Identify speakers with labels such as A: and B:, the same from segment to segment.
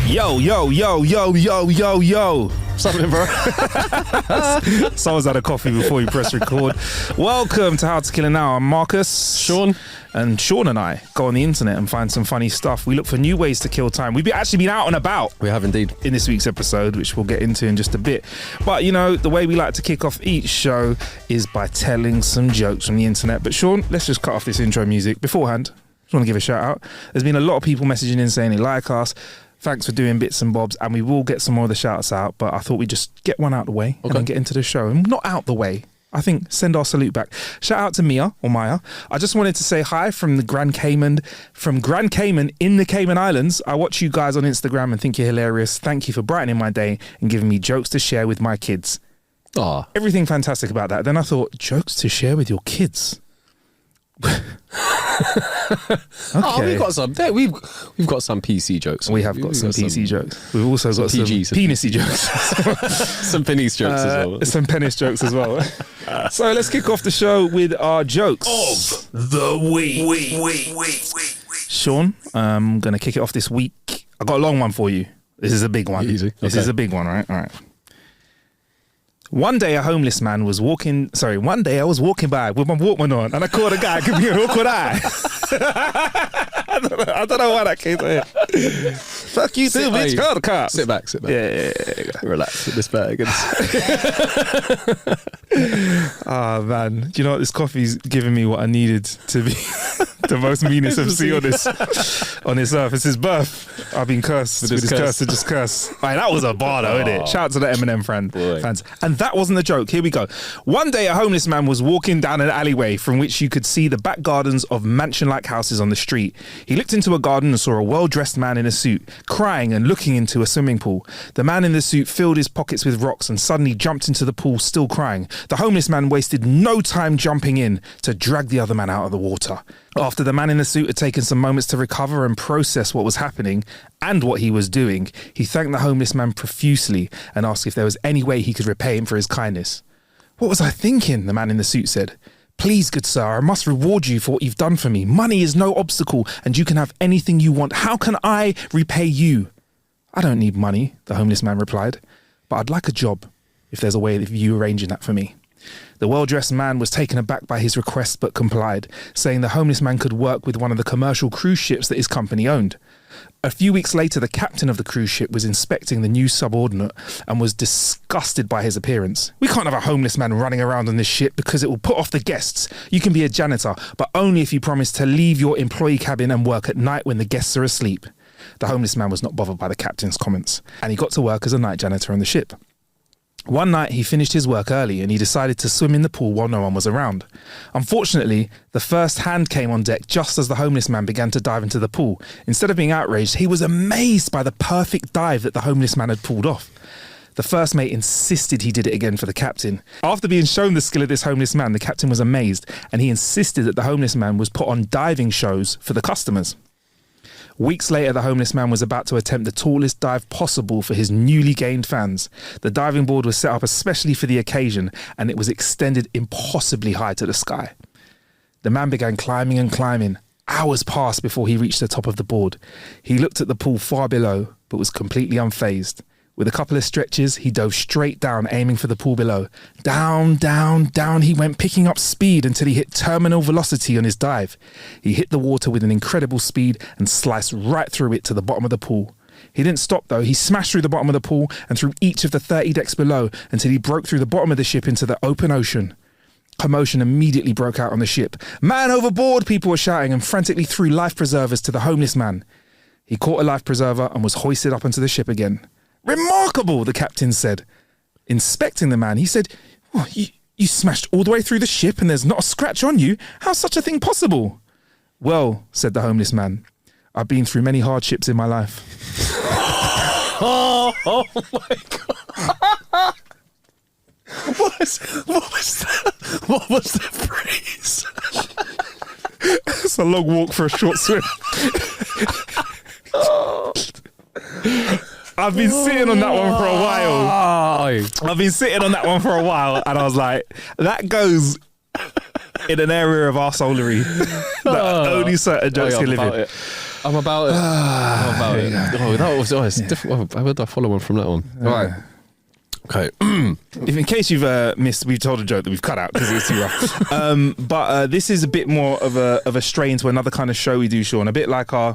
A: Yo.
B: Something, bro.
A: Someone's had a coffee before you press record. Welcome to How to Kill an Hour. I'm Marcus.
B: Sean.
A: And Sean and I go on the internet and find some funny stuff. We look for new ways to kill time. We've actually been out and about.
B: We have indeed.
A: In this week's episode, which we'll get into in just a bit. But, you know, the way we like to kick off each show is by telling some jokes from the internet. But Sean, let's just cut off this intro music. Beforehand, just want to give a shout out. There's been a lot of people messaging in saying they like us. Thanks for doing bits and bobs, and we will get some more of the shouts out, but I thought we'd just get one out the way and then get into the show. And not out the way, I think send our salute back. Shout out to Mia or Maya. I just wanted to say hi from the Grand Cayman in the Cayman Islands. I watch you guys on Instagram and think you're hilarious. Thank you for brightening my day and giving me jokes to share with my kids.
B: Aww.
A: Everything fantastic about that. Then I thought, jokes to share with your kids? Okay.
B: Oh, we've got some. We've got some PC jokes.
A: We have got some PC jokes. We've also got some penisy jokes.
B: Some penis jokes as well.
A: Some penis jokes as well. So let's kick off the show with our jokes
C: of the week.
A: Sean, I'm gonna kick it off this week. I got a long one for you. This is a big one.
B: Easy.
A: This is a big one, right? All right. One day I was walking by with my Walkman on and I caught a guy give me an awkward eye. I don't know why that came to him. Fuck you too, bitch. Call the cops.
B: Sit back.
A: Yeah.
B: Relax with this bag.
A: Oh, man. Do you know what? This coffee's giving me what I needed to be the most meanest MC on this earth. It's his birth. I've been cursed with his curse to just curse. Right, that was a bar though, innit? Shout out to the Eminem fans. And that wasn't a joke. Here we go. One day a homeless man was walking down an alleyway from which you could see the back gardens of mansion-like houses on the street. He looked into a garden and saw a well-dressed man in a suit, crying and looking into a swimming pool. The man in the suit filled his pockets with rocks and suddenly jumped into the pool, still crying. The homeless man wasted no time jumping in to drag the other man out of the water. After the man in the suit had taken some moments to recover and process what was happening and what he was doing, he thanked the homeless man profusely and asked if there was any way he could repay him for his kindness. "What was I thinking?" the man in the suit said. "Please, good sir, I must reward you for what you've done for me. Money is no obstacle and you can have anything you want. How can I repay you?" "I don't need money," the homeless man replied, "but I'd like a job if there's a way of you arranging that for me." The well-dressed man was taken aback by his request but complied, saying the homeless man could work with one of the commercial cruise ships that his company owned. A few weeks later, the captain of the cruise ship was inspecting the new subordinate and was disgusted by his appearance. "We can't have a homeless man running around on this ship because it will put off the guests. You can be a janitor, but only if you promise to leave your employee cabin and work at night when the guests are asleep." The homeless man was not bothered by the captain's comments, and he got to work as a night janitor on the ship. One night he finished his work early and he decided to swim in the pool while no one was around. Unfortunately, the first hand came on deck just as the homeless man began to dive into the pool. Instead of being outraged, he was amazed by the perfect dive that the homeless man had pulled off. The first mate insisted he did it again for the captain. After being shown the skill of this homeless man, the captain was amazed and he insisted that the homeless man was put on diving shows for the customers. Weeks later, the homeless man was about to attempt the tallest dive possible for his newly gained fans. The diving board was set up especially for the occasion, and it was extended impossibly high to the sky. The man began climbing and climbing. Hours passed before he reached the top of the board. He looked at the pool far below, but was completely unfazed. With a couple of stretches, he dove straight down, aiming for the pool below. Down, down, down he went, picking up speed until he hit terminal velocity on his dive. He hit the water with an incredible speed and sliced right through it to the bottom of the pool. He didn't stop though. He smashed through the bottom of the pool and through each of the 30 decks below until he broke through the bottom of the ship into the open ocean. Commotion immediately broke out on the ship. "Man overboard!" people were shouting and frantically threw life preservers to the homeless man. He caught a life preserver and was hoisted up onto the ship again. "Remarkable," the captain said. Inspecting the man, he said, "Oh, you smashed all the way through the ship and there's not a scratch on you. How's such a thing possible?" "Well," said the homeless man, "I've been through many hardships in my life."
B: Oh my God. What was the phrase?
A: It's a long walk for a short swim. I've been sitting on that one for a while. And I was like, that goes in an area of arseholery that only certain jokes can live in.
B: I'm about it. I'm about it. Oh, that was it's different. How did I follow on from that one? All right. Okay.
A: If in case you've missed, we've told a joke that we've cut out because it was too rough. But this is a bit more of a strain to another kind of show we do, Sean. A bit like our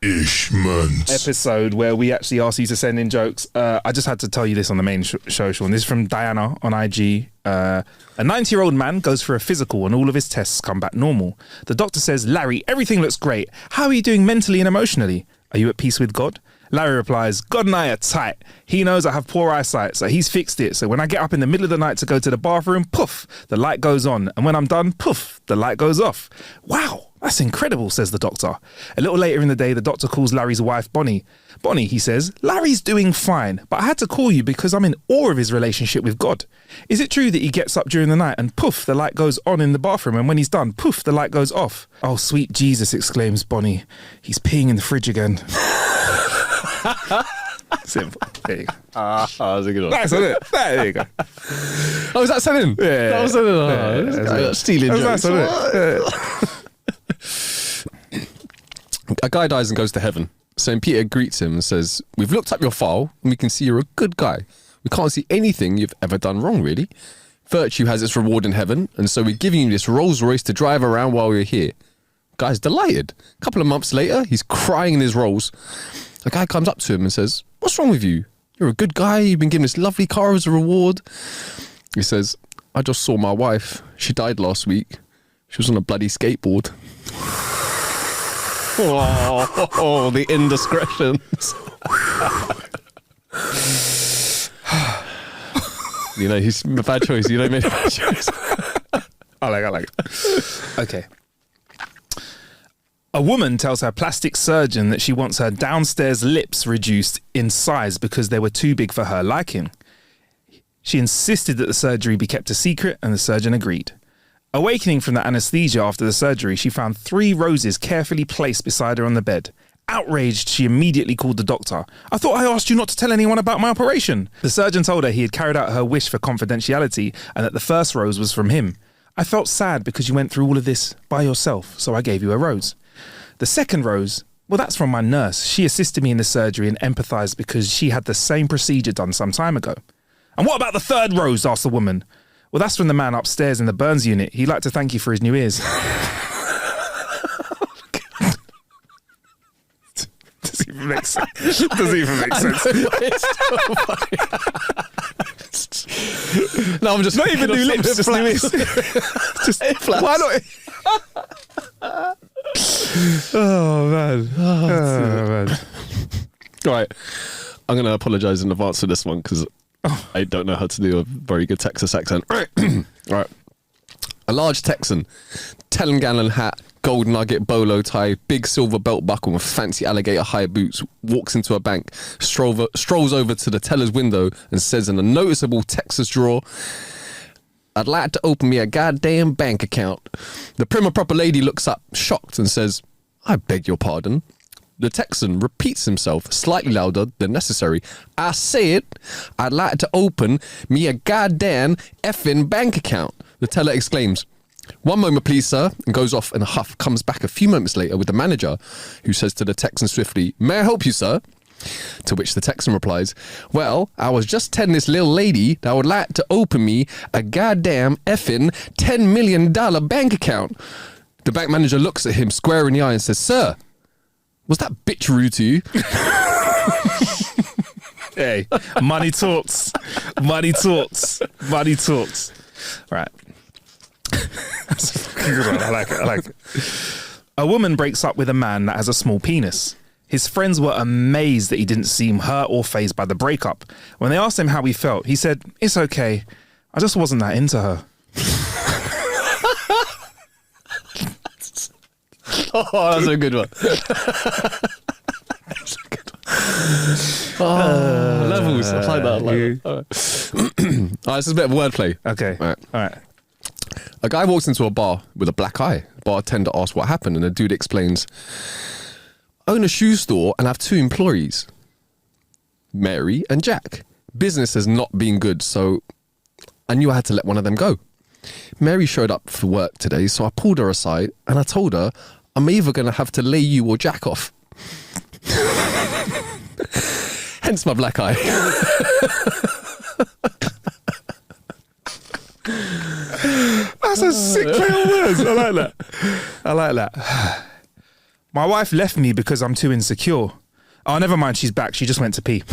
C: Punishment
A: episode where we actually ask you to send in jokes. I just had to tell you this on the main show, Sean. This is from Diana on IG. A 90-year-old man goes for a physical and all of his tests come back normal. The doctor says, Larry, everything looks great. How are you doing mentally and emotionally? Are you at peace with God? Larry replies, God and I are tight. He knows I have poor eyesight, so he's fixed it. So when I get up in the middle of the night to go to the bathroom, poof, the light goes on. And when I'm done, poof, the light goes off. Wow, that's incredible, says the doctor. A little later in the day, the doctor calls Larry's wife, Bonnie. Bonnie, he says, Larry's doing fine, but I had to call you because I'm in awe of his relationship with God. Is it true that he gets up during the night and poof, the light goes on in the bathroom, and when he's done, poof, the light goes off? Oh, sweet Jesus, exclaims Bonnie. He's peeing in the fridge again. Simple. There you go.
B: That was a good one.
A: Nice, wasn't it? There you go.
B: Oh, is that selling?
A: Yeah.
B: That was selling. Stealing jokes. A guy dies and goes to heaven. St. Peter greets him and says, we've looked up your file and we can see you're a good guy. We can't see anything you've ever done wrong, really. Virtue has its reward in heaven, and so we're giving you this Rolls Royce to drive around while we're here. Guy's delighted. A couple of months later, he's crying in his Rolls. A guy comes up to him and says, what's wrong with you? You're a good guy. You've been given this lovely car as a reward. He says, I just saw my wife. She died last week. She was on a bloody skateboard. Oh, the indiscretions. You know, he's a bad choice. You know, made a bad choice.
A: I like it. Okay. A woman tells her plastic surgeon that she wants her downstairs lips reduced in size because they were too big for her liking. She insisted that the surgery be kept a secret, and the surgeon agreed. Awakening from the anaesthesia after the surgery, she found 3 roses carefully placed beside her on the bed. Outraged, she immediately called the doctor. I thought I asked you not to tell anyone about my operation. The surgeon told her he had carried out her wish for confidentiality and that the first rose was from him. I felt sad because you went through all of this by yourself, so I gave you a rose. The second rose, well, that's from my nurse. She assisted me in the surgery and empathised because she had the same procedure done some time ago. And what about the third rose? Asked the woman. Well, that's from the man upstairs in the burns unit. He'd like to thank you for his new ears. Does even make sense. Doesn't even make sense.
B: No, I'm just
A: not even new lips, just new ears. Just why not? Oh man. Oh man.
B: All right. I'm going to apologise in advance for this one because I don't know how to do a very good Texas accent. All right. A large Texan, Telangana hat, gold nugget bolo tie, big silver belt buckle and fancy alligator high boots, walks into a bank, strolls over to the teller's window and says in a noticeable Texas drawl, I'd like to open me a goddamn bank account. The prim and proper lady looks up, shocked, and says, I beg your pardon. The Texan repeats himself slightly louder than necessary. I said, I'd like to open me a goddamn effing bank account. The teller exclaims, one moment please, sir, and goes off in a huff, comes back a few moments later with the manager, who says to the Texan swiftly, may I help you, sir? To which the Texan replies, well, I was just telling this little lady that I would like to open me a goddamn effing $10 million bank account. The bank manager looks at him square in the eye and says, sir, was that bitch rude to you?
A: Hey, money talks. Money talks. Money talks. Right. That's a fucking good one. I like it. A woman breaks up with a man that has a small penis. His friends were amazed that he didn't seem hurt or fazed by the breakup. When they asked him how he felt, he said, it's okay. I just wasn't that into her.
B: Oh, that's a good one. That's a good one. Levels. I like that. All right. This is a bit of wordplay.
A: Okay. All right.
B: A guy walks into a bar with a black eye. Bartender asks what happened, and the dude explains, own a shoe store and have 2 employees, Mary and Jack. Business has not been good, so I knew I had to let one of them go. Mary showed up for work today, so I pulled her aside and I told her I'm either going to have to lay you or jack off. Hence my black eye.
A: That's a sick play on words. I like that. My wife left me because I'm too insecure. Oh, never mind. She's back. She just went to pee.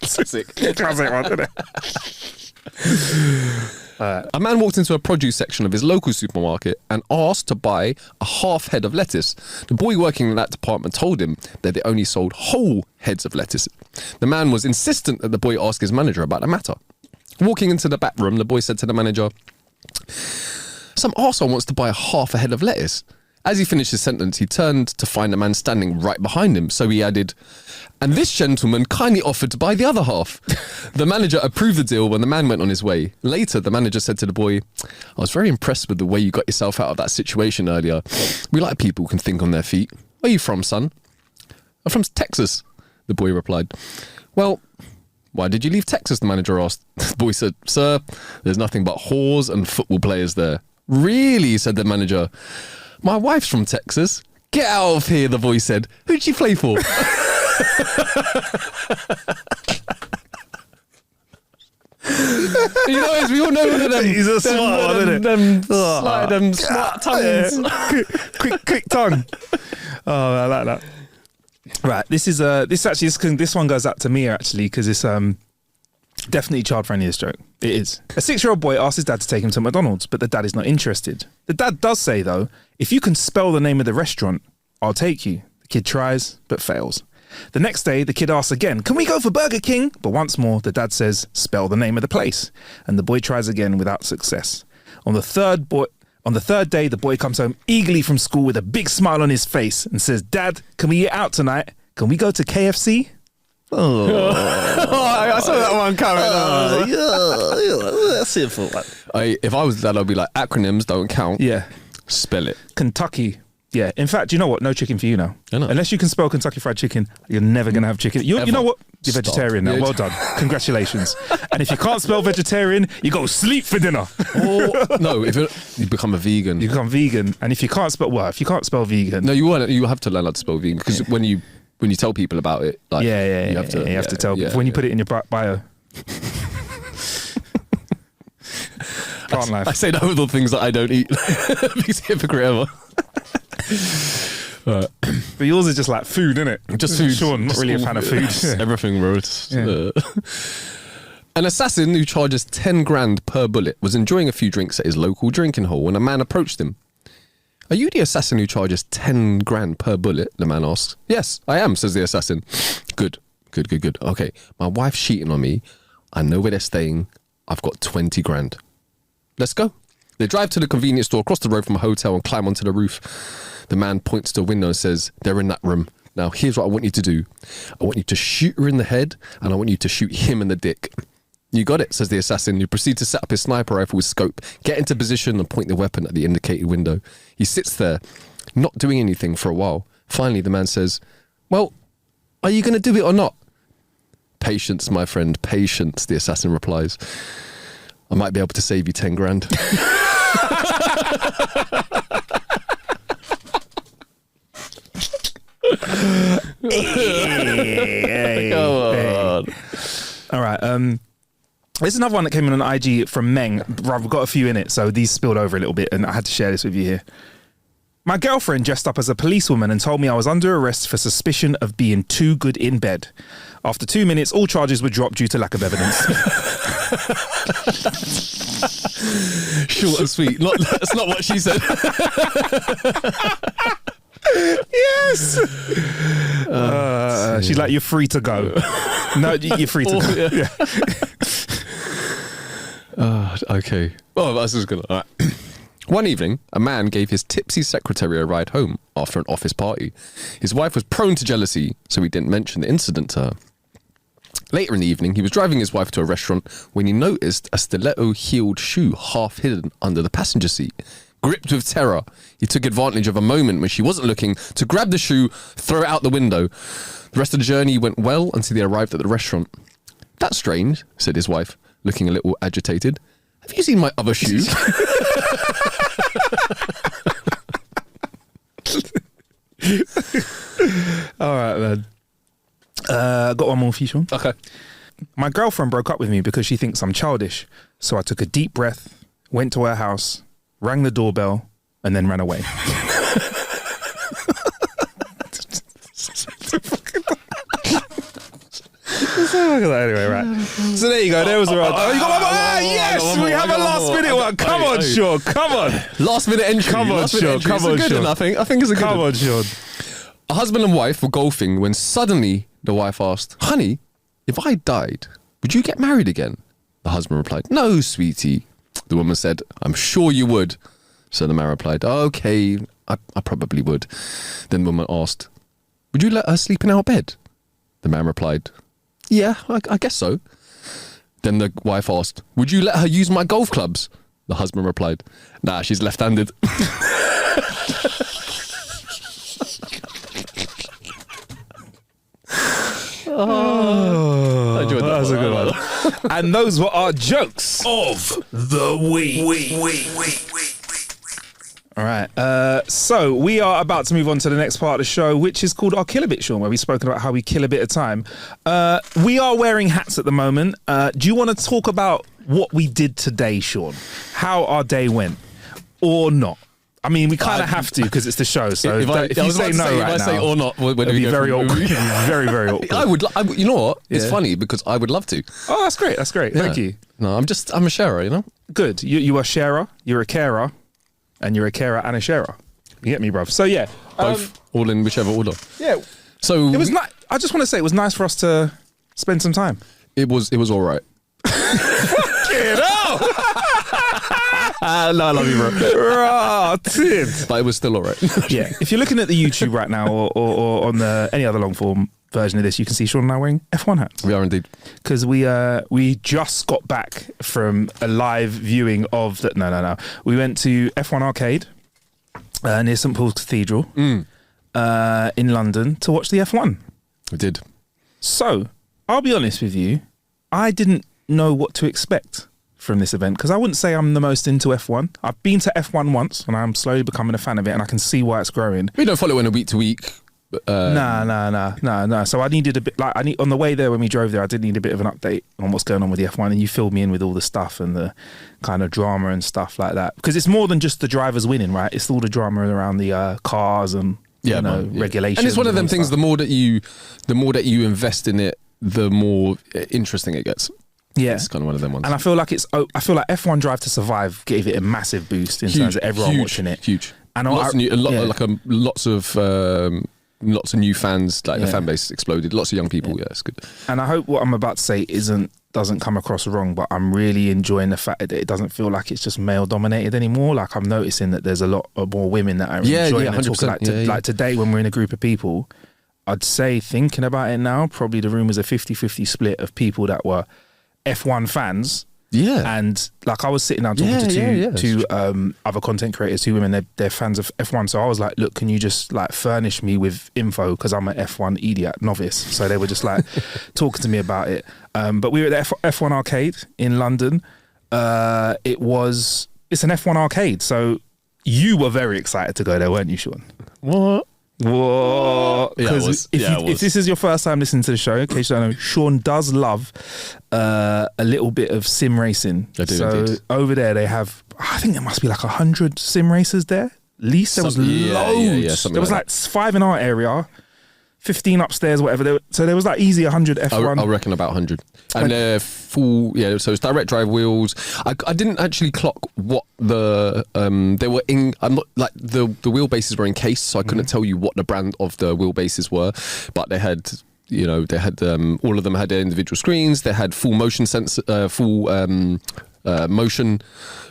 B: Classic.
A: Classic one, isn't it?
B: A man walked into a produce section of his local supermarket and asked to buy a half head of lettuce. The boy working in that department told him that they only sold whole heads of lettuce. The man was insistent that the boy ask his manager about the matter. Walking into the back room, the boy said to the manager, "Some arsehole wants to buy a half a head of lettuce." As he finished his sentence, he turned to find a man standing right behind him. So he added, "And this gentleman kindly offered to buy the other half." The manager approved the deal when the man went on his way. Later, the manager said to the boy, "I was very impressed with the way you got yourself out of that situation earlier. We like people who can think on their feet. Where are you from, son?" "I'm from Texas," the boy replied. "Well, why did you leave Texas?" the manager asked. The boy said, "Sir, there's nothing but whores and football players there." "Really?" said the manager. "My wife's from Texas." "Get out of here," the boy said. "Who'd she play for?" You know, as we all know one of them.
A: He's a smart one, isn't it?
B: Them smart tongues.
A: quick tongue. Oh, I like that. Right, this one goes out to Mia actually because it's definitely child friendly. This joke, it is. A 6-year-old boy asks his dad to take him to McDonald's, but the dad is not interested. The dad does say though, "If you can spell the name of the restaurant, I'll take you." The kid tries but fails. The next day, the kid asks again, "Can we go for Burger King?" But once more, the dad says, "Spell the name of the place." And the boy tries again without success. On the third day, the boy comes home eagerly from school with a big smile on his face and says, "Dad, can we eat out tonight? Can we go to KFC?" Oh,
B: I saw that one coming.
C: Yeah, that's simple.
B: If I was dad, I'd be like, acronyms don't count.
A: yeah.
B: Spell it.
A: Kentucky. Yeah. In fact, you know what? No chicken for you now.
B: I know.
A: Unless you can spell Kentucky Fried Chicken, you're never going to have chicken. You know what? You're
B: Stop.
A: vegetarian now.
B: Yeah.
A: Well done. Congratulations. And if you can't spell vegetarian, you go sleep for dinner.
B: No, if you become a vegan.
A: You become vegan. And if you can't spell vegan.
B: No, you won't. You have to learn how to spell vegan because when you tell people about it, like
A: You
B: you
A: have to tell
B: yeah,
A: people when you
B: yeah.
A: put it in your bio. Plant life.
B: I say no with all things that I don't eat. Biggest hypocrite ever.
A: But yours is just like food, isn't it?
B: Just food.
A: Sean, not
B: Just
A: really a
B: all-
A: fan of food.
B: Everything, bro. An assassin who charges 10 grand per bullet was enjoying a few drinks at his local drinking hole when a man approached him. "Are you the assassin who charges 10 grand per bullet?" the man asks. "Yes, I am," says the assassin. Good. Okay, my wife's cheating on me. I know where they're staying. I've got 20 grand. Let's go. They drive to the convenience store across the road from a hotel and climb onto the roof. The man points to a window and says, "They're in that room. Now, here's what I want you to do. I want you to shoot her in the head and I want you to shoot him in the dick." "You got it," says the assassin, who proceeds to set up his sniper rifle with scope, get into position and point the weapon at the indicated window. He sits there, not doing anything for a while. Finally, the man says, "Well, are you going to do it or not?" "Patience, my friend, patience," the assassin replies. "I might be able to save you 10 grand.
A: Come on. All right. There's another one that came in on IG from Meng. I've got a few in it, so these spilled over a little bit, and I had to share this with you here. "My girlfriend dressed up as a policewoman and told me I was under arrest for suspicion of being too good in bed. After 2 minutes, all charges were dropped due to lack of evidence."
B: Short and sweet. That's not what she said.
A: Yes. She's like, "You're free to go." No, you're free to go.
B: Yeah.
A: Yeah.
B: Okay. Oh, that's just good. All right. One evening, a man gave his tipsy secretary a ride home after an office party. His wife was prone to jealousy, so he didn't mention the incident to her. Later in the evening, he was driving his wife to a restaurant when he noticed a stiletto-heeled shoe half hidden under the passenger seat. Gripped with terror, he took advantage of a moment when she wasn't looking to grab the shoe, throw it out the window. The rest of the journey went well until they arrived at the restaurant. "That's strange," said his wife, looking a little agitated. "Have you seen my other shoe?"
A: All right, man. Got one more for you, Sean.
B: Okay.
A: My girlfriend broke up with me because she thinks I'm childish. So I took a deep breath, went to her house, rang the doorbell, and then ran away. Anyway, right. So there you go. There was a round. Oh, you got one more. Yes, we have a last minute one. Come on, Sean. Come on.
B: Last minute entry.
A: Come on, Sean. Come on, Sean.
B: I think it's a good
A: Come
B: one.
A: on, Sean.
B: A husband and wife were golfing when suddenly the wife asked, "Honey, if I died, would you get married again?" The husband replied, "No, sweetie." The woman said, "I'm sure you would." So the man replied, "Okay, I probably would." Then the woman asked, "Would you let her sleep in our bed?" The man replied, "Yeah, I guess so." Then the wife asked, "Would you let her use my golf clubs?" The husband replied, "Nah, she's left-handed."
A: Oh,
B: I enjoyed that
A: was a
B: one.
A: good one. And those were our jokes
D: of the week.
A: All right. So we are about to move on to the next part of the show, which is called Our Kill a Bit, Sean, where we've spoken about how we kill a bit of time. We are wearing hats at the moment. Do you want to talk about what we did today, Sean? How our day went or not? I mean, we kind of have to because it's the show. So if you say no right now,
B: say or not,
A: it'd be very awkward. Very, very awkward.
B: I would. You know what? It's
A: Yeah.
B: funny because I would love to.
A: Oh, that's great. That's great. Thank
B: Yeah.
A: you.
B: No, I'm a sharer. You know.
A: Good. You are a sharer. You're a carer. And you're a carer and a sharer. You get me, bruv? So yeah,
B: Both, all in whichever order.
A: yeah.
B: So
A: It was nice. I just want to say it was nice for us to spend some time.
B: It was all right.
A: Get out!
B: No, I love you, bro.
A: Rotted.
B: But it was still all right.
A: Yeah. If you're looking at the YouTube right now or on any other long form version of this, you can see Sean and I wearing F1 hats.
B: We are indeed.
A: Because we just got back from a live viewing of the no. We went to F1 Arcade near St Paul's Cathedral in London to watch the F1.
B: We did.
A: So I'll be honest with you, I didn't know what to expect from this event because I wouldn't say I'm the most into F1. I've been to F1 once and I'm slowly becoming a fan of it and I can see why it's growing.
B: We don't follow it week to week.
A: No. So I needed a bit, on the way there when we drove there, I did need a bit of an update on what's going on with the F1 and you filled me in with all the stuff and the kind of drama and stuff like that. Because it's more than just the drivers winning, right? It's all the drama around the cars and regulations.
B: And it's one of them
A: and
B: things,
A: stuff.
B: the more that you invest in it, the more interesting it gets.
A: Yeah.
B: It's kind of one of them ones.
A: And I feel like F1 Drive to Survive gave it a massive boost in terms of everyone watching it.
B: Huge.
A: And
B: lots of new fans, like the fan base exploded. Lots of young people. Yeah, it's good.
A: And I hope what I'm about to say doesn't come across wrong, but I'm really enjoying the fact that it doesn't feel like it's just male dominated anymore. Like I'm noticing that there's a lot more women that are enjoying it.
B: 100%.
A: Like today when we're in a group of people, I'd say thinking about it now, probably the room was a 50-50 split of people that were F1 fans.
B: Yeah.
A: And like I was sitting down talking to two other content creators, two women, they're fans of F1. So I was like, look, can you just like furnish me with info? Because I'm an F1 idiot novice. So they were just like talking to me about it. But we were at the F1 Arcade in London. It's an F1 arcade. So you were very excited to go there, weren't you, Sean?
B: What?
A: Whoa! Because
B: Yeah,
A: if this is your first time listening to the show, in case you don't know, Sean does love a little bit of sim racing.
B: I do,
A: so
B: indeed.
A: over there they have, I think there must be like 100 sim racers there. At least there was loads. There was like 5 in our area, 15 upstairs, whatever. So there was like easy 100 F1.
B: I reckon about 100. And they're full, so it's direct drive wheels. I didn't actually clock what they were in. I'm not like the wheelbases were encased, so I couldn't tell you what the brand of the wheelbases were. But they had, all of them had their individual screens. They had full motion sensor, motion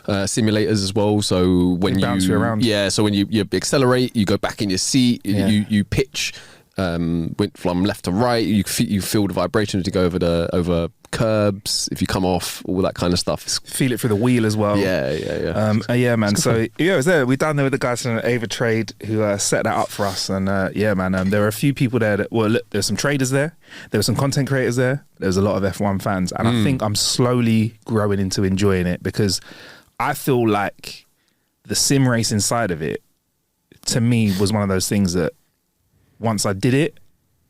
B: simulators as well. So when
A: They bounce you around.
B: so when you accelerate, you go back in your seat. You pitch. Went from left to right. You feel the vibrations to go over curbs. If you come off, all that kind of stuff.
A: Feel it through the wheel as well.
B: Yeah.
A: Man. So it was there. We down there with the guys from Ava Trade who set that up for us. And there were a few people there that there's some traders there. There were some content creators there. There was a lot of F1 fans, and I think I'm slowly growing into enjoying it because I feel like the sim racing side of it, to me, was one of those things that once I did it,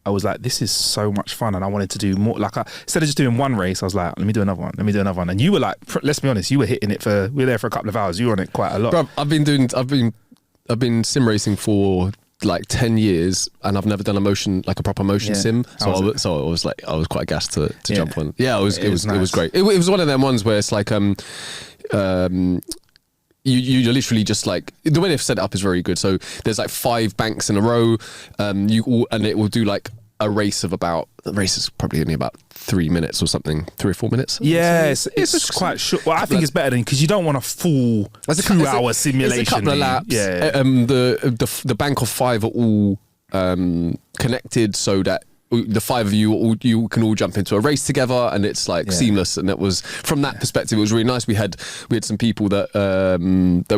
A: I was like, this is so much fun, and I wanted to do more. Like, instead of just doing one race, I was like, let me do another one. And you were like, let's be honest, you were hitting it we were there for a couple of hours. You were on it quite a lot.
B: Bro, I've been sim racing for like 10 years, and I've never done a proper motion sim. So I was quite gassed to jump on. Yeah, it was great. It was one of them ones where it's like you literally just like, the way they've set it up is very good. So there's like 5 banks in a row, and it will do like a race is probably only about 3 minutes or something, 3 or 4 minutes.
A: Yeah, it's quite short. Well, I think it's better than, because you don't want a full 2-hour simulation.
B: It's a couple of laps.
A: Yeah.
B: The bank of 5 are all connected, so that the 5 of you can all jump into a race together, and it's like seamless. And it was, from that perspective, it was really nice. We had some people that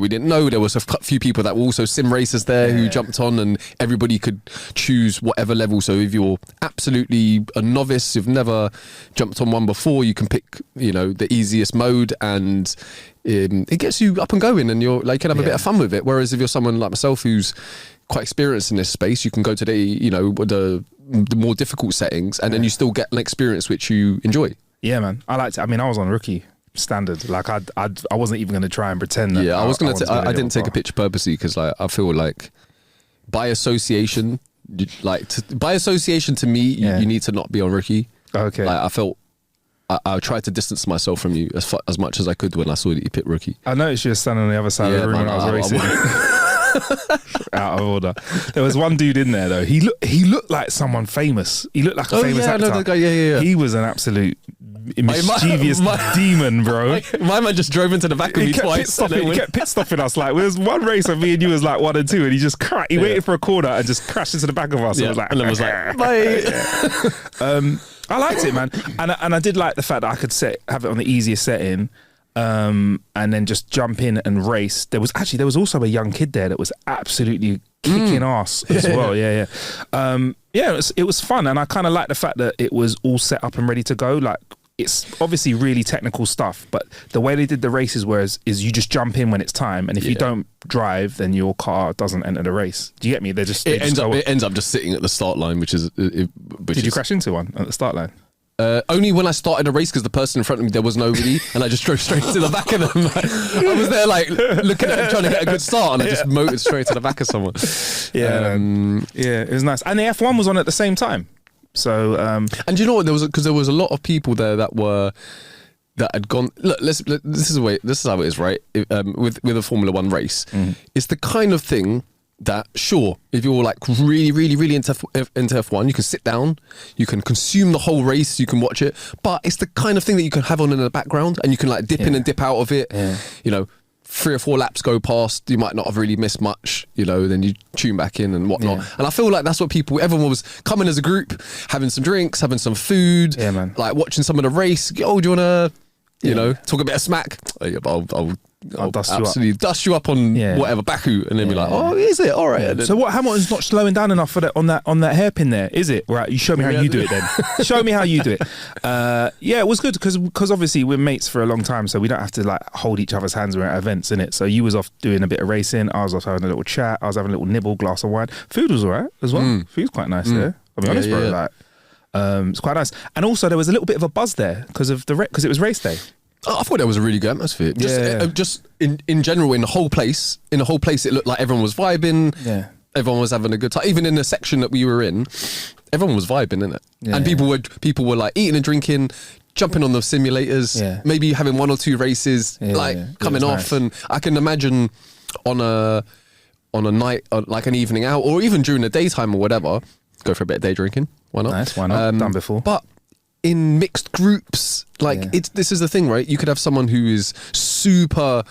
B: we didn't know. There was a few people that were also sim racers there who jumped on, and everybody could choose whatever level. So if you're absolutely a novice, you've never jumped on one before, you can pick the easiest mode, and it gets you up and going, and you're like, can have a bit of fun with it. Whereas if you're someone like myself who's quite experienced in this space, you can go to the more difficult settings, and then you still get an experience which you enjoy. Yeah,
A: man, I liked it. I mean, I was on rookie standard. Like, I wasn't even going to try and pretend that.
B: Yeah, I didn't take a picture purposely, because like, I feel like by association, to me, you need to not be on rookie.
A: Okay.
B: Like, I felt I tried to distance myself from you as much as I could when I saw that you picked rookie.
A: I noticed you were standing on the other side of the room when I was racing. Out of order. There was one dude in there though. He looked like someone famous. He looked like a famous actor.
B: No, the guy, yeah.
A: He was an absolute mischievous demon, bro.
B: My man just drove into the back of me twice.
A: He kept pit stopping us. Like, there was one race of me and you was like 1 and 2, and he just he waited for a corner and just crashed into the back of us.
B: Yeah. And then was like, bye.
A: I liked it, man, and I did like the fact that I could have it on the easiest setting. And then just jump in and race. There was also a young kid there that was absolutely kicking ass as well. Yeah. It was fun, and I kind of like the fact that it was all set up and ready to go. Like, it's obviously really technical stuff, but the way they did the races is you just jump in when it's time, and if you don't drive, then your car doesn't enter the race. Do you get me? It
B: ends up just sitting at the start line, which is.
A: Did you crash into one at the start line?
B: Only when I started a race, because the person in front of me, there was nobody, and I just drove straight to the back of them. I was there like looking at trying to get a good start, and I just motored straight to the back of someone.
A: It was nice, and the F1 was on at the same time. So
B: and you know what, there was a lot of people there that had gone. Look, this is how it is, right? With a Formula 1 race, it's the kind of thing that, sure, if you're like really, really, really into F1, you can sit down, you can consume the whole race, you can watch it, but it's the kind of thing that you can have on in the background, and you can like dip in and dip out of it. 3 or 4 laps go past, you might not have really missed much, then you tune back in and whatnot. And I feel like that's what everyone was coming as a group, having some drinks, having some food, like watching some of the race. Oh, do you want to talk a bit of smack? I'll dust you up on whatever Baku, and then be like, oh, is it all right?
A: So what? Hamilton's not slowing down enough for that on that hairpin there, is it? Right, you show me how you do it then. Show me how you do it. It was good because obviously we're mates for a long time, so we don't have to like hold each other's hands when we're at events, innit? So you was off doing a bit of racing, I was off having a little chat, I was having a little nibble, glass of wine. Food was alright as well. Food's quite nice there. I'll be honest, bro. Like, it's quite nice, and also there was a little bit of a buzz there because it was race day.
B: I thought that was a really good atmosphere. Just in general, in the whole place, it looked like everyone was vibing. Yeah. Everyone was having a good time. Even in the section that we were in, everyone was vibing, innit? Yeah. And people were like eating and drinking, jumping on the simulators, maybe having 1 or 2 races, coming off. Nice. And I can imagine on a night, like an evening out, or even during the daytime or whatever, go for a bit of day drinking. Why not?
A: Nice, why not? Done before.
B: But in mixed groups, this is the thing, right? You could have someone who is super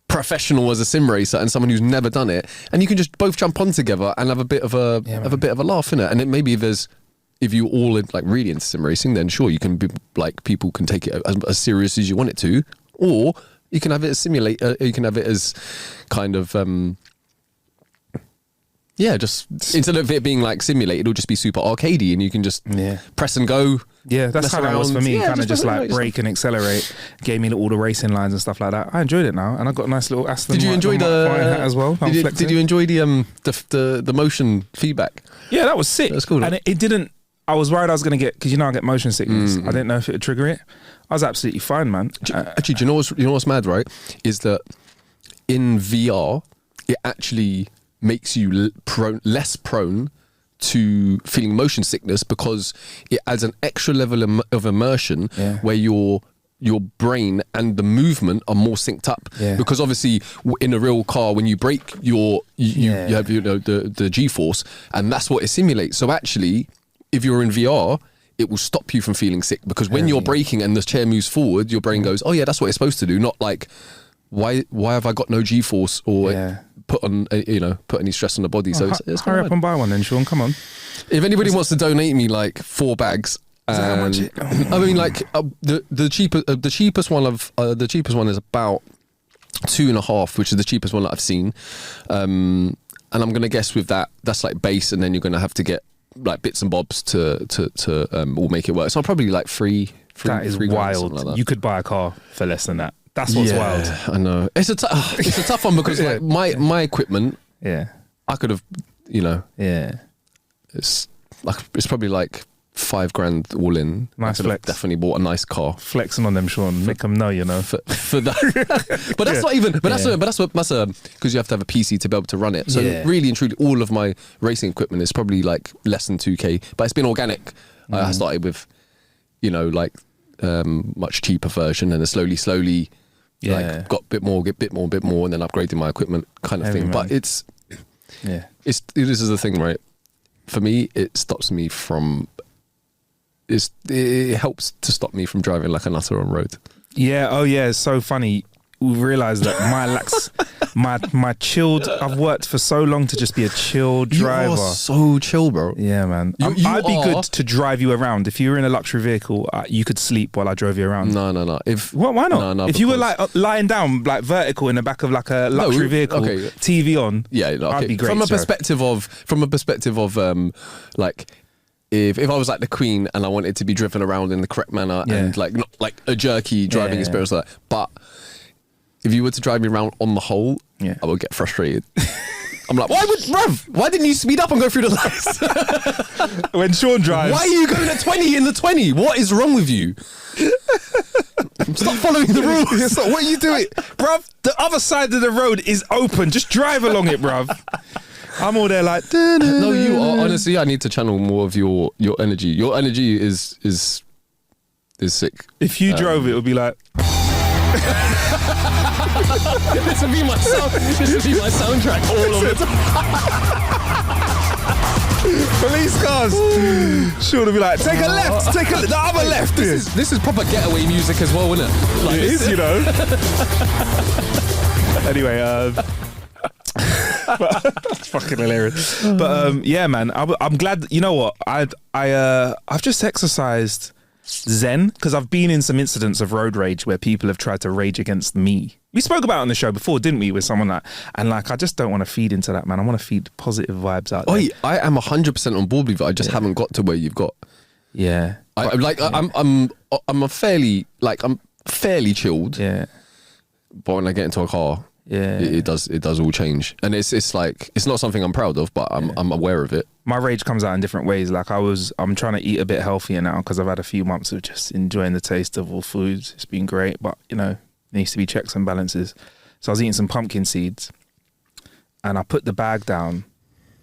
B: professional as a sim racer and someone who's never done it, and you can just both jump on together and have a bit of a laugh in it. And maybe if you all like really into sim racing, then sure, you can be like, people can take it as serious as you want it to, or you can have it as you can have it as kind of just instead of it being like simulated, it'll just be super arcadey, and you can just press and go,
A: Yeah, that's
B: mess
A: how it was for
B: around.
A: me.
B: Yeah,
A: Kind of just like
B: mess around.
A: brake and accelerate. Gave me all the racing lines and stuff like that. I enjoyed it now, and I got a nice little Aston.
B: Did you enjoy
A: Martin hat as well?
B: Did you enjoy the motion feedback?
A: Yeah, that was sick.
B: That's cool.
A: And it didn't. I was worried I was going to get, because I get motion sickness.
B: Mm.
A: I didn't know if it would trigger it. I was absolutely fine, man.
B: Actually, do you know what's mad, right? Is that in VR, it actually makes you less prone to feeling motion sickness because it adds an extra level of immersion where your brain and the movement are more synced up. Because obviously in a real car, when you brake, you have the G-force, and that's what it simulates. So actually, if you're in VR, it will stop you from feeling sick, because when you're braking and the chair moves forward, your brain goes, oh yeah, that's what it's supposed to do. Not like, why have I got no G-force or put any stress on the body? So it's
A: hurry up and buy one then, Sean. Come on.
B: If anybody wants to donate me like 4 bags, I mean, like the cheapest one is about 2.5, which is the cheapest one that I've seen. And I'm gonna guess with that's like base, and then you're gonna have to get like bits and bobs to all make it work. So I'll probably like three.
A: That is
B: $3
A: wild.
B: like that.
A: You could buy a car for less than that. That's what's wild.
B: I know. It's a tough one because like my equipment.
A: Yeah.
B: I could have,
A: Yeah.
B: It's probably like $5,000 all in.
A: Nice
B: I could have
A: flex.
B: definitely bought a nice car.
A: Flexing on them, Sean. Make them know,
B: for that. But that's not even. But that's because you have to have a PC to be able to run it. So really and truly, all of my racing equipment is probably like less than 2K. But it's been organic. I started with, much cheaper version, and then slowly, like got bit more, and then upgrading my equipment kind of thing.
A: Man.
B: But this is the thing, right? For me, it stops me from. It helps to stop me from driving like a nutter on road.
A: Yeah. Oh, yeah. It's so funny. We realised that my chilled. I've worked for so long to just be a chill driver.
B: You are so chill, bro.
A: Yeah, man. I'd be good to drive you around. If you were in a luxury vehicle, you could sleep while I drove you around.
B: No.
A: Why not?
B: No,
A: if you were like lying down, like vertical in the back of like a luxury vehicle, TV on, I'd be great.
B: From a perspective of like. If I was like the Queen and I wanted to be driven around in the correct manner and like not like a jerky driving experience like that, but if you were to drive me around on the whole, I would get frustrated. I'm like, why didn't you speed up and go through the lights?
A: When Sean drives,
B: why are you going at 20 in the 20? What is wrong with you? Stop following the rules.
A: So what are you doing, bruv? The other side of the road is open. Just drive along it, bruv. I'm all there like.
B: No, you are honestly. I need to channel more of your energy. Your energy is sick.
A: If you drove, it would be like.
B: This would be my soundtrack. All of it.
A: Police cars. Sure to be like, take a left, the other left.
B: This is proper getaway music as well, isn't it? Like,
A: it is, Anyway, it's fucking hilarious. But yeah, man, I'm glad. You know what? I've just exercised Zen, because I've been in some incidents of road rage where people have tried to rage against me. We spoke about it on the show before, didn't we, with someone like, and like, I just don't want to feed into that, man. I want to feed positive vibes out there.
B: I am 100% on board with it. I just haven't got to where you've got.
A: Yeah.
B: I'm fairly chilled.
A: Yeah.
B: But when I get into a car, it does all change, and it's like, it's not something I'm proud of, but I'm aware of it.
A: My rage comes out in different ways. Like I'm trying to eat a bit healthier now because I've had a few months of just enjoying the taste of all foods. It's been great, but there needs to be checks and balances. So I was eating some pumpkin seeds, and I put the bag down,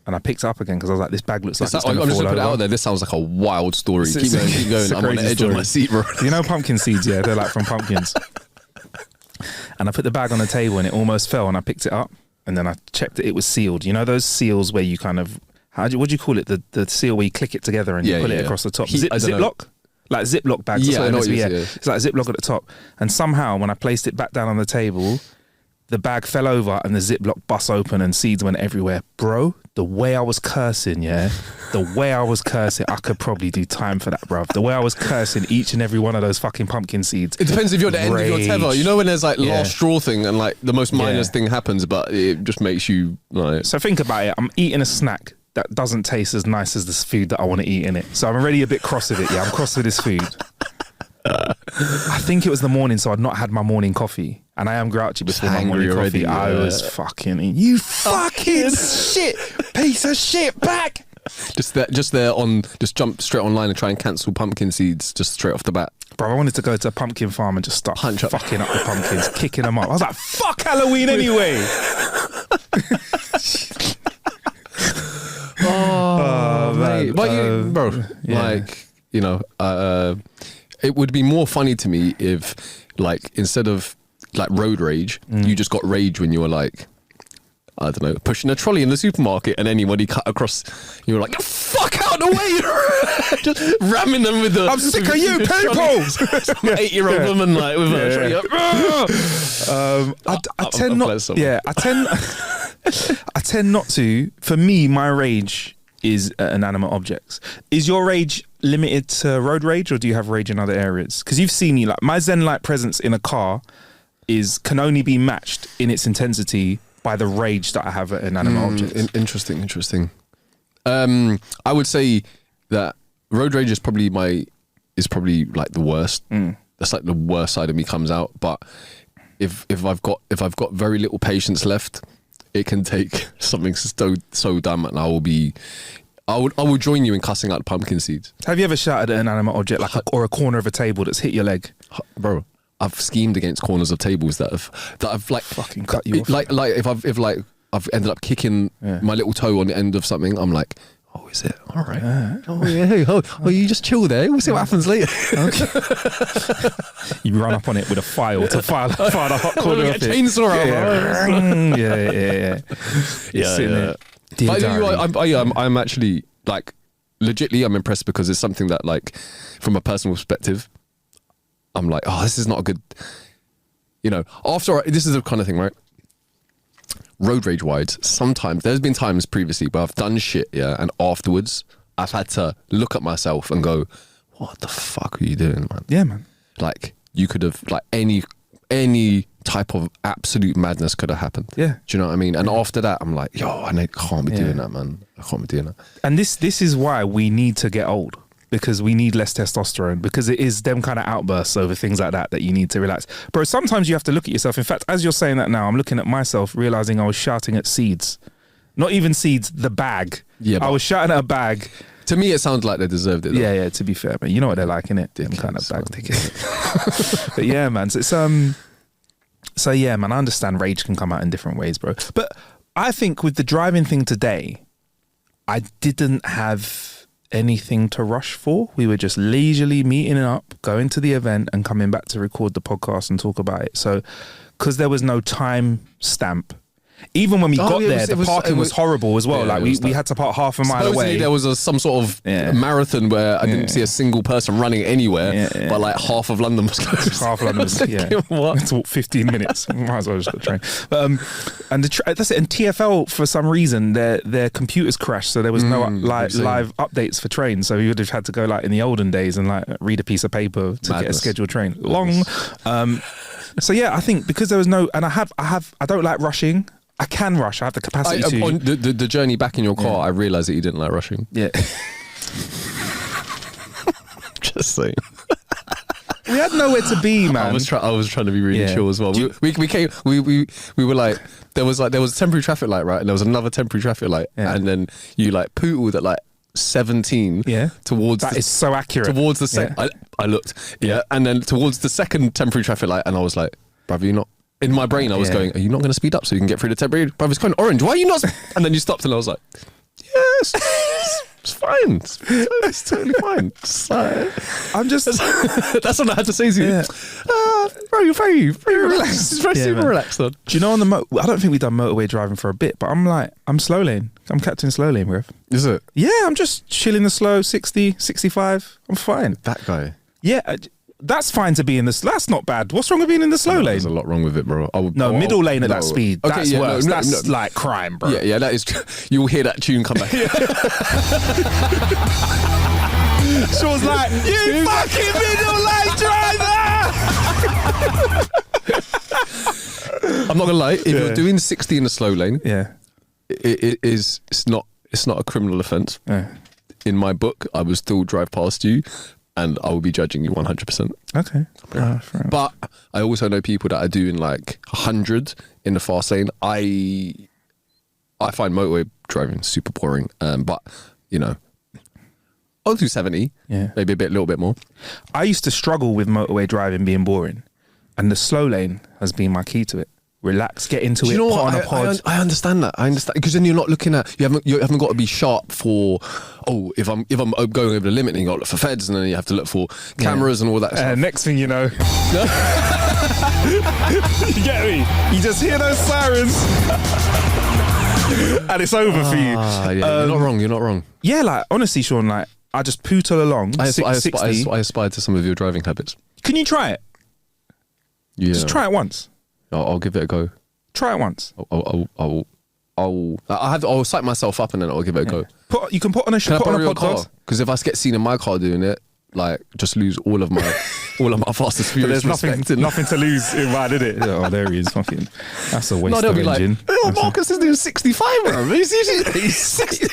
A: and I picked it up again because I was like, this bag looks like it's going to fall over.
B: I'm just going to put it out there. This sounds like a wild story. Keep going. I'm on the edge of my seat, bro.
A: You know pumpkin seeds, yeah? They're like from pumpkins. And I put the bag on the table and it almost fell, and I picked it up and then I checked it was sealed. You know those seals where you kind of, what do you call it? The seal where you click it together and you pull it across the top. Ziploc? Like Ziploc bags.
B: Yeah, I know what you
A: It's like Ziploc at the top. And somehow when I placed it back down on the table, the bag fell over and the Ziploc bust open and seeds went everywhere. Bro, the way I was cursing, I could probably do time for that, bruv. The way I was cursing each and every one of those fucking pumpkin seeds.
B: It depends if you're at the end of your tether. You know when there's like last straw thing and like the most minor thing happens, but it just makes you like.
A: So think about it. I'm eating a snack. that doesn't taste as nice as this food that I want to eat in it. So I'm already a bit cross with it. Yeah, I'm cross with this food. I think it was the morning, so I'd not had my morning coffee. And I am grouchy before my morning coffee. I was fucking, you fucking shit, piece of shit, back.
B: Just jump straight online and try and cancel pumpkin seeds just straight off the bat.
A: Bro, I wanted to go to a pumpkin farm and just start fucking up the pumpkins, kicking them up. I was like, fuck Halloween anyway.
B: Man. But bro, like, you know, it would be more funny to me if, like, instead of like road rage, you just got rage when you were like, I don't know, pushing a trolley in the supermarket and anybody cut across, you were like, fuck out the way, just ramming them with the.
A: I'm sick of you people.
B: 8-year-old woman like with a trolley.
A: I tend not to. For me, my rage is inanimate objects. Is your rage limited to road rage, or do you have rage in other areas? Because you've seen me, like my Zen-like presence in a car can only be matched in its intensity by the rage that I have at inanimate objects.
B: Interesting. I would say that road rage is probably like the worst. That's like the worst side of me comes out. But if I've got very little patience left, it can take something so dumb, and I will join you in cussing out the pumpkin seeds.
A: Have you ever shouted at an inanimate object or a corner of a table that's hit your leg?
B: Bro, I've schemed against corners of tables that I've like
A: fucking cut you off.
B: Like if I've ended up kicking my little toe on the end of something, I'm like, oh, is it? All right. Oh, yeah. Oh, you just chill there. We'll see what happens later. Okay.
A: You run up on it with a file to file the hot corner of it.
B: Chainsaw out.
A: Yeah.
B: But I'm actually like, legitly, I'm impressed because it's something that, like, from a personal perspective, I'm like, oh, this is not a good, you know, this is the kind of thing, right? Road rage wise, sometimes there's been times previously where I've done shit, and afterwards I've had to look at myself and go, what the fuck are you doing, man?
A: Yeah, man.
B: Like, you could have, like, any type of absolute madness could have happened.
A: Yeah.
B: Do you know what I mean? And after that, I'm like, yo, I can't be doing that, man. I can't be doing that.
A: And this is why we need to get old. Because we need less testosterone, because it is them kind of outbursts over things like that you need to relax. Bro, sometimes you have to look at yourself. In fact, as you're saying that now, I'm looking at myself, realizing I was shouting at seeds. Not even seeds, the bag. Yeah, I was shouting at a bag.
B: To me, it sounds like they deserved it, though.
A: Yeah, to be fair, man. You know what they're like, innit? Them kind of bag tickets. But yeah, man. So it's so yeah, man, I understand rage can come out in different ways, bro. But I think with the driving thing today, I didn't have anything to rush for. We were just leisurely meeting up, going to the event and coming back to record the podcast and talk about it. So because there was no time stamp, even when we got there, the parking was horrible as well. Yeah, like we had to park half a mile away.
B: There was some sort of marathon where I didn't see a single person running anywhere, but like half of London was closed.
A: Half of London was, what? It's 15 minutes. Might as well just got the train. But, and that's it. And TfL, for some reason, their computers crashed, so there was no live updates for trains. So you would have had to go like in the olden days and like read a piece of paper to get a scheduled train. Long. So yeah, I think because there was no, and I don't like rushing. I can rush. I have the capacity to.
B: On the journey back in your car, I realised that you didn't like rushing.
A: Yeah.
B: Just saying.
A: We had nowhere to be, man.
B: I was trying to be really chill as well. We were like, there was a temporary traffic light, right? And there was another temporary traffic light, and then you like pootled at like 17.
A: Yeah.
B: Towards
A: that is so accurate.
B: Towards the second, I looked. Yeah. And then towards the second temporary traffic light, and I was like, bruv, you're not. In my brain, I was going, are you not going to speed up so you can get through the temporary? Bruv, it's going orange. Why are you not? And then you stopped, and I was like, yes, it's fine. It's totally fine.
A: I'm just.
B: That's what I had to say to you. Bro, you're very relaxed. It's very super relaxed. On.
A: Do you know on the I don't think we've done motorway driving for a bit, but I'm slow lane. I'm captain slow lane, bruv.
B: Is it?
A: Yeah, I'm just chilling the slow 60, 65. I'm fine.
B: That guy.
A: Yeah. That's fine to be in this. That's not bad. What's wrong with being in the slow lane?
B: There's a lot wrong with it, bro.
A: Middle lane at that speed. Okay, that's worse. That's like crime, bro.
B: Yeah, that is. You'll hear that tune come back.
A: Shaw's like, you fucking middle lane driver.
B: I'm not gonna lie. If you're doing 60 in the slow lane,
A: yeah,
B: it's not. it's not a criminal offence.
A: Yeah.
B: In my book, I will still drive past you and I will be judging you 100%.
A: Okay. Fair enough.
B: But I also know people that are doing like 100 in the fast lane. I find motorway driving super boring. But, you know, I'll do 70.
A: Yeah.
B: Maybe a little bit more.
A: I used to struggle with motorway driving being boring. And the slow lane has been my key to it. Relax, get into it,
B: You know
A: put
B: what?
A: on a pod.
B: I understand that. I understand because then you're not looking at you haven't got to be sharp for if I'm going over the limit, and you got to look for feds, and then you have to look for cameras and all that stuff.
A: Next thing you know, you get me? You just hear those sirens, and it's over for you.
B: Yeah, you're not wrong. You're not wrong.
A: Yeah, like honestly, Sean, like I just pootle along.
B: I
A: 60.
B: aspire to some of your driving habits.
A: Can you try it?
B: Yeah,
A: Just try it once.
B: I'll give it a go.
A: Try it once.
B: I'll psych myself up and then I'll give it a go.
A: You can put on a
B: Can I
A: put on
B: borrow
A: a
B: your car?
A: podcast.
B: Because if I get seen in my car doing it, like just lose all of my fastest
A: But
B: furious
A: there's
B: respect.
A: nothing to lose in mine, is it? Oh, there he is. Fucking, that's a waste
B: No, they'll
A: of
B: be like,
A: engine.
B: oh, Marcus is doing 65, bro. He's 60.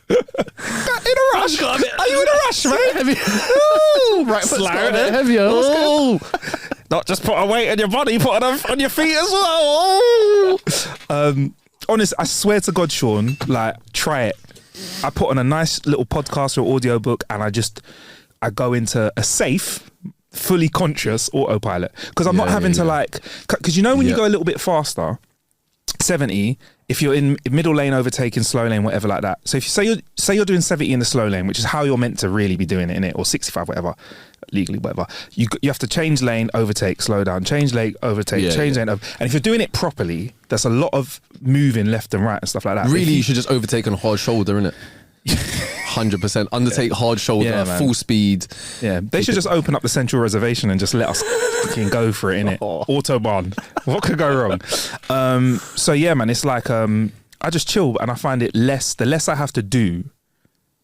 A: In a rush? Are you in a rush, mate?
B: Heavy. Ooh, right foot's got a bit heavier.
A: Oh. Not just put a weight on your body, put it on your feet as well. Honest, I swear to God, Sean, like, try it. I put on a nice little podcast or audio book and I go into a safe, fully conscious autopilot. Because I'm not having to like, because you know when you go a little bit faster, 70, if you're in middle lane overtaking, slow lane, whatever like that. So if you say you're doing 70 in the slow lane, which is how you're meant to really be doing it, innit? Or 65, whatever, legally, whatever. You have to change lane, overtake, slow down, change lane, overtake, change lane. And if you're doing it properly, there's a lot of moving left and right and stuff like that.
B: Really, you should just overtake on hard shoulder, innit? 100%. Undertake hard shoulder, full speed.
A: Yeah, they should just open up the central reservation and just let us fucking go for it, innit? Autobahn. What could go wrong? So yeah, man, it's like I just chill and I find it the less I have to do,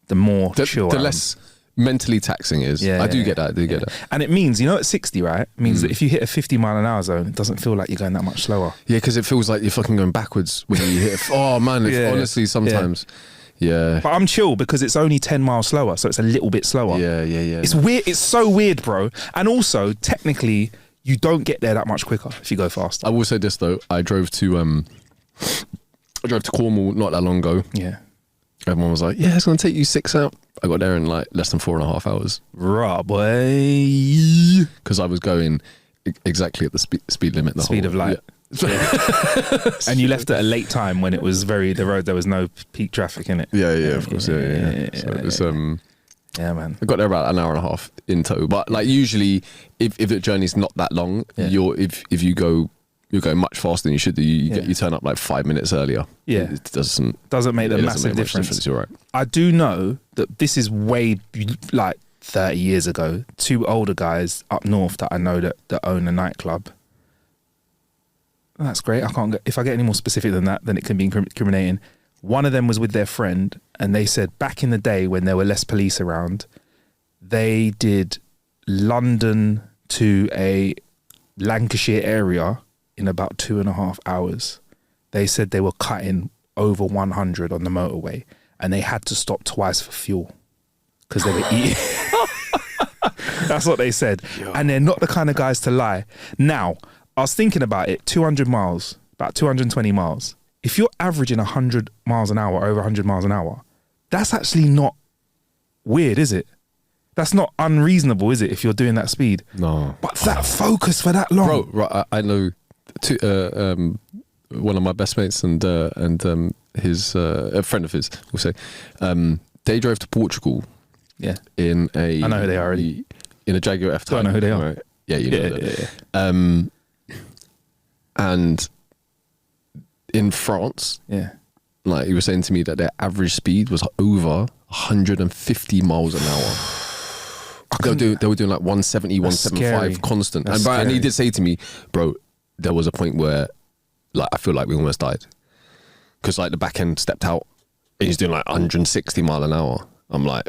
A: the more chill
B: The
A: I am.
B: less mentally taxing is. I do get that. I do get that.
A: And it means, at 60, right? It means that if you hit a 50 mile an hour zone, it doesn't feel like you're going that much slower.
B: Yeah, because it feels like you're fucking going backwards when you hit. Oh man, honestly, sometimes. Yeah.
A: But I'm chill because it's only 10 miles slower, so it's a little bit slower.
B: Yeah.
A: It's weird. It's so weird, bro. And also, technically, you don't get there that much quicker if you go faster.
B: I will say this though. I drove to Cornwall not that long ago.
A: Yeah.
B: Everyone was like, "Yeah, it's gonna take you 6 hours." I got there in like less than 4.5 hours.
A: Right, boy.
B: Because I was going exactly at the speed limit.
A: Speed of light. Yeah. And you left at a late time when it was the road, there was no peak traffic in it.
B: Yeah, of course. Yeah. So it was,
A: yeah, man.
B: I got there about an hour and a half in total. But like usually, if the journey's not that long, if you're going much faster than you should do, you turn up like 5 minutes earlier.
A: Yeah,
B: it doesn't
A: make the massive difference.
B: You're right.
A: I do know that this is way like 30 years ago. 2 older guys up north that I know that own a nightclub. That's great. If I get any more specific than that, then it can be incriminating. One of them was with their friend, and they said back in the day when there were less police around, they did London to a Lancashire area in about 2.5 hours. They said they were cutting over 100 on the motorway, and they had to stop twice for fuel because they were eating. That's what they said. Yo. And they're not the kind of guys to lie. Now, I was thinking about it, 200 miles, about 220 miles. If you're averaging 100 miles an hour, over 100 miles an hour, that's actually not weird, is it? That's not unreasonable, is it, if you're doing that speed?
B: No.
A: But that focus for that long.
B: Bro, right, I know one of my best mates and his a friend of his, we'll say, they drove to Portugal.
A: Yeah.
B: I know
A: who they are already.
B: In a Jaguar F-Type.
A: I know who they are.
B: Right. Yeah, you know that. Yeah. And in France, like he was saying to me that their average speed was over 150 miles an hour. They were doing like 170, 175 constant. And he did say to me, bro, there was a point where like I feel like we almost died. Because like the back end stepped out and he's doing like 160 mile an hour. I'm like,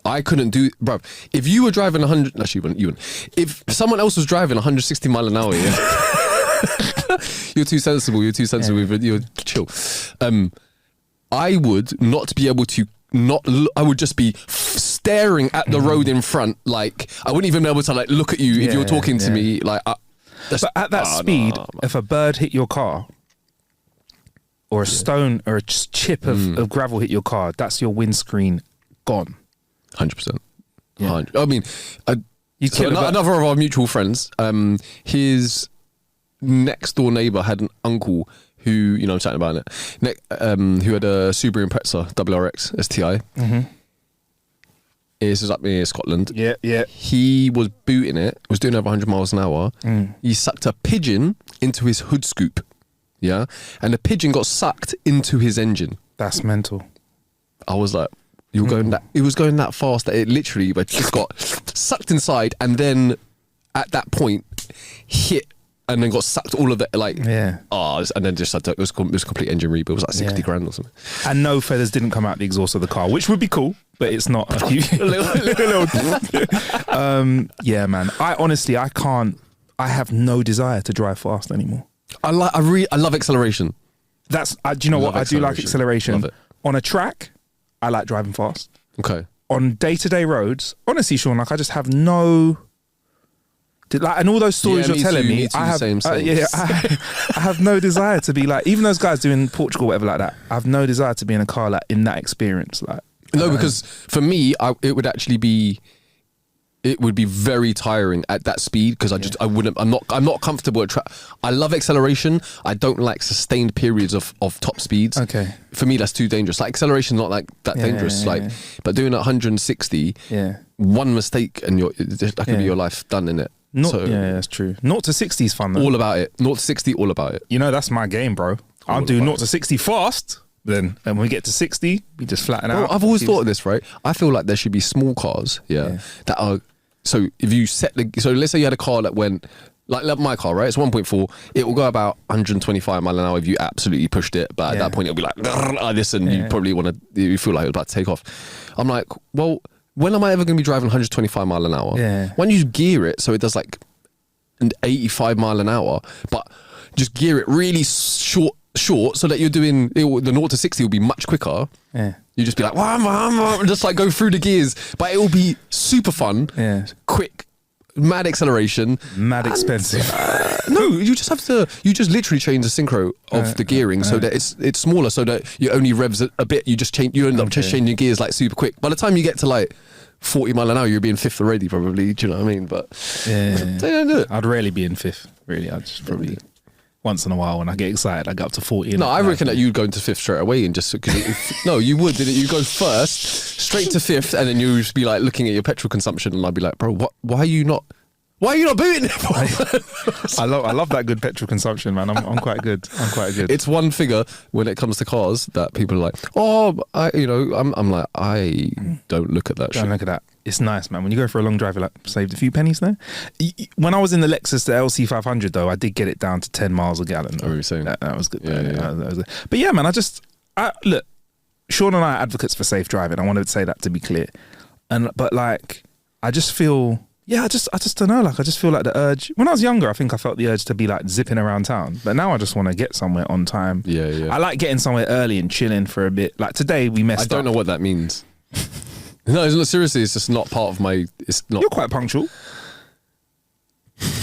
B: I couldn't do, bro. If you were driving 100, actually you wouldn't. If someone else was driving 160 mile an hour, You're too sensible. You're chill. I would not be able to I would just be staring at the road in front. Like, I wouldn't even be able to like look at you if you were talking to me. Like,
A: but at that speed, if a bird hit your car, or a stone or a chip of gravel hit your car, that's your windscreen gone.
B: 100%. Yeah. I mean, another of our mutual friends, his next door neighbour had an uncle who, you know, I'm chatting about it, who had a Subaru Impreza WRX STI. Mm-hmm. This is up near Scotland.
A: Yeah.
B: He was booting it, was doing over 100 miles an hour. He sucked a pigeon into his hood scoop. Yeah. And the pigeon got sucked into his engine.
A: That's mental.
B: I was like, it was going that fast that it literally just got sucked inside, and then at that point hit and then got sucked all of it, like, and then just had to, it was a complete engine rebuild. It was like 60 grand or something. And
A: no feathers didn't come out the exhaust of the car, which would be cool, but it's not a huge. Yeah, man. I have no desire to drive fast anymore.
B: I love acceleration.
A: Do you know what? I do like acceleration.
B: Love it.
A: On a track, I like driving fast.
B: Okay.
A: On day-to-day roads, honestly, Sean, like, I just have no. And all those stories you're telling me, I have. I have no desire to be like, even those guys doing Portugal, whatever, like that. I have no desire to be in a car like in that experience, like.
B: No, because for me, it would actually be. It would be very tiring at that speed, because I'm not comfortable at track. I love acceleration. I don't like sustained periods of top speeds.
A: Okay.
B: For me, that's too dangerous. Like, acceleration, not like that dangerous. But doing 160, one mistake and that could be your life done in it.
A: That's true. 0 to 60 is fun though.
B: All about it. 0 to 60, all about it.
A: You know, that's my game, bro. I'll do 0 to 60 fast. Then, and when we get to 60, we just flatten out.
B: I've always thought of this, right? I feel like there should be small cars, that are. So if you so let's say you had a car that went, like my car, right? It's 1.4. It will go about 125 mile an hour if you absolutely pushed it. But at that point, it'll be like this, and you probably you feel like it's about to take off. I'm like, well, when am I ever going to be driving 125 mile an hour?
A: Yeah.
B: When you gear it so it does like an 85 mile an hour, but just gear it really short so that you're doing the 0 to 60 will be much quicker.
A: Yeah.
B: You just be like, just like go through the gears, but it will be super fun, quick, mad acceleration,
A: mad expensive.
B: No, you just literally change the synchro of the gearing so that it's smaller, so that you only revs a bit. You end up just changing gears like super quick. By the time you get to like 40 mile an hour, you'll be in fifth already, probably. Do you know what I mean? But they don't do it.
A: I'd rarely be in fifth. Really, I'd just probably. Once in a while, when I get excited, I go up to 40.
B: No, I reckon that you'd go into fifth straight away and just no, you would. Did it? You go first, straight to fifth, and then you just be like looking at your petrol consumption, and I'd be like, bro, what? Why are you not booting it?
A: I love that good petrol consumption, man. I'm quite good.
B: It's one figure when it comes to cars that people are like, oh, I'm like, I don't look at that.
A: Don't look at that. It's nice, man. When you go for a long drive, you're like, saved a few pennies there. When I was in the Lexus, the LC500, though, I did get it down to 10 miles a gallon.
B: Oh, you saying?
A: That was good. Yeah. That was good. But yeah, man, look, Sean and I are advocates for safe driving. I wanted to say that to be clear. But like, I just feel, I just don't know. Like, I just feel like the urge. When I was younger, I think I felt the urge to be like zipping around town. But now I just want to get somewhere on time.
B: Yeah.
A: I like getting somewhere early and chilling for a bit. Like today, we messed up.
B: I don't know what that means. No, it's not, seriously, it's just not part of my. It's not.
A: You're quite punctual.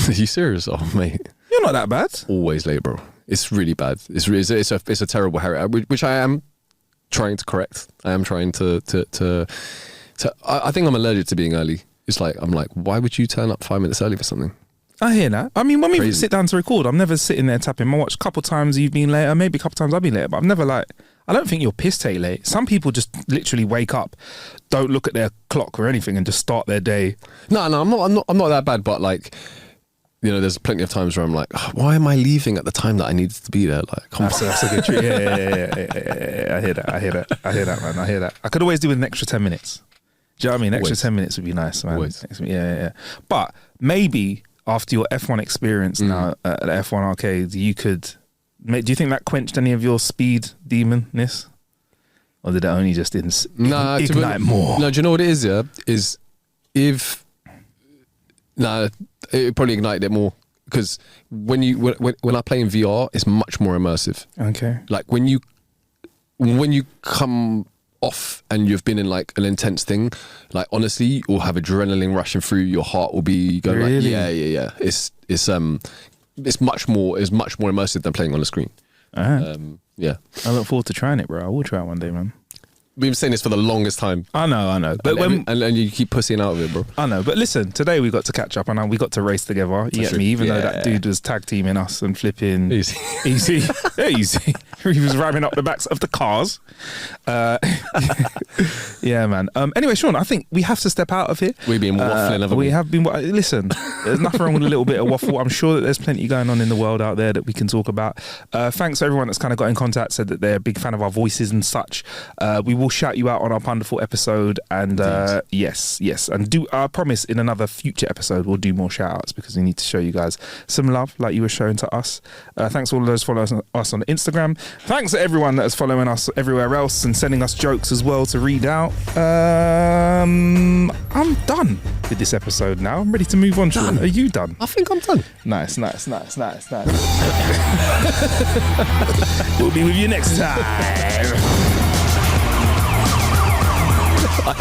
B: Are you serious? Oh, mate.
A: You're not that bad.
B: Always late, bro. It's really bad. It's a terrible habit, which I am trying to correct. I am trying to. I think I'm allergic to being early. It's like, I'm like, why would you turn up 5 minutes early for something?
A: I hear that. I mean, when we sit down to record, I'm never sitting there tapping my watch. A couple times you've been later, maybe a couple times I've been later, but I've never like. I don't think you're piss take late. Some people just literally wake up, don't look at their clock or anything, and just start their day.
B: No, I'm not that bad. But like, there's plenty of times where I'm like, oh, why am I leaving at the time that I needed to be there? Like,
A: that's a good trick. Yeah. I hear that, man. I hear that. I could always do with an extra 10 minutes. Do you know what I mean? Extra 10 minutes would be nice, man.
B: Always.
A: Yeah. But maybe after your F1 experience now at the F1 Arcades, you could. Do you think that quenched any of your speed demonness? Or did it only just ignite more?
B: No, do you know what it is, yeah? It probably ignited it more. because when I play in VR, it's much more immersive.
A: Okay.
B: Like when you come off and you've been in like an intense thing, like honestly, you'll have adrenaline rushing through. Your heart will be going
A: Really?
B: like, yeah. It's much more immersive than playing on a screen. Yeah.
A: I look forward to trying it, bro. I will try it one day, man.
B: We've been saying this for the longest time.
A: I know. But
B: and you keep pussying out of it, bro.
A: I know, but listen, today we got to catch up and we got to race together. You get me? Even though that dude was tag teaming us and flipping easy. He was ramming up the backs of the cars. Yeah, man. Anyway, Sean, I think we have to step out of here.
B: We've been waffling, haven't we?
A: We have been. Listen, there's nothing wrong with a little bit of waffle. I'm sure that there's plenty going on in the world out there that we can talk about. Thanks to everyone that's kind of got in contact, said that they're a big fan of our voices and such. We will shout you out on our wonderful episode, and yes, and I promise in another future episode we'll do more shout outs because we need to show you guys some love like you were showing to us. Thanks to all of those following us on Instagram. Thanks to everyone that is following us everywhere else and sending us jokes as well to read out. I'm done with this episode now. I'm ready to move on. Sean, are you done?
B: I think I'm done.
A: Nice. We'll be with you next time.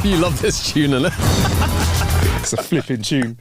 B: You love this tune, innit?
A: It's a flipping tune.